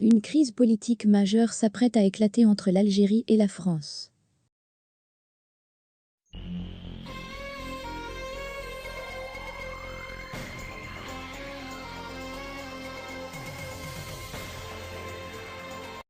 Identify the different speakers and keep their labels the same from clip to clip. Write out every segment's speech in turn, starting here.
Speaker 1: Une crise politique majeure s'apprête à éclater entre l'Algérie et la France.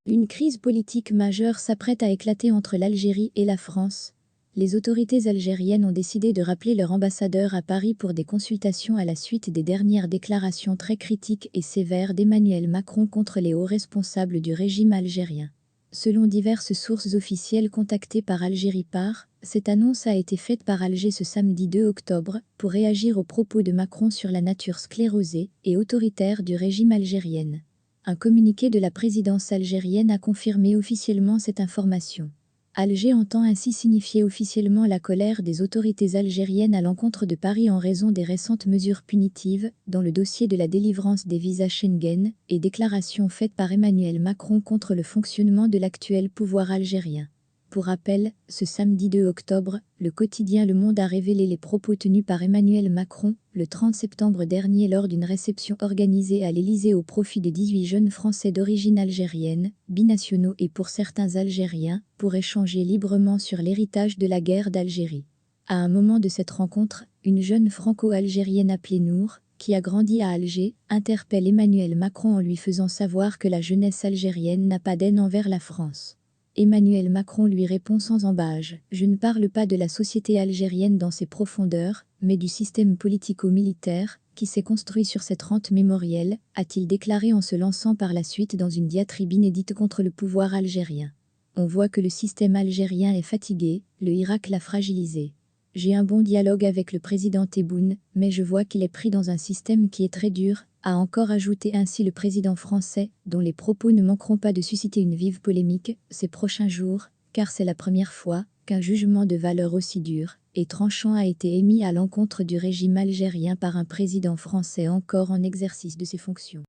Speaker 1: Une crise politique majeure s'apprête à éclater entre l'Algérie et la France. Les autorités algériennes ont décidé de rappeler leur ambassadeur à Paris pour des consultations à la suite des dernières déclarations très critiques et sévères d'Emmanuel Macron contre les hauts responsables du régime algérien. Selon diverses sources officielles contactées par Algérie Par, cette annonce a été faite par Alger ce samedi 2 octobre pour réagir aux propos de Macron sur la nature sclérosée et autoritaire du régime algérien. Un communiqué de la présidence algérienne a confirmé officiellement cette information. Alger entend ainsi signifier officiellement la colère des autorités algériennes à l'encontre de Paris en raison des récentes mesures punitives dans le dossier de la délivrance des visas Schengen et déclarations faites par Emmanuel Macron contre le fonctionnement de l'actuel pouvoir algérien. Pour rappel, ce samedi 2 octobre, le quotidien Le Monde a révélé les propos tenus par Emmanuel Macron le 30 septembre dernier lors d'une réception organisée à l'Élysée au profit de 18 jeunes Français d'origine algérienne, binationaux et pour certains Algériens, pour échanger librement sur l'héritage de la guerre d'Algérie. À un moment de cette rencontre, une jeune franco-algérienne appelée Nour, qui a grandi à Alger, interpelle Emmanuel Macron en lui faisant savoir que la jeunesse algérienne n'a pas d'haine envers la France. Emmanuel Macron lui répond sans ambages: « Je ne parle pas de la société algérienne dans ses profondeurs, mais du système politico-militaire qui s'est construit sur cette rente mémorielle », a-t-il déclaré en se lançant par la suite dans une diatribe inédite contre le pouvoir algérien. On voit que le système algérien est fatigué, le Irak l'a fragilisé. J'ai un bon dialogue avec le président Tebboune, mais je vois qu'il est pris dans un système qui est très dur, a encore ajouté ainsi le président français, dont les propos ne manqueront pas de susciter une vive polémique ces prochains jours, car c'est la première fois qu'un jugement de valeur aussi dur et tranchant a été émis à l'encontre du régime algérien par un président français encore en exercice de ses fonctions.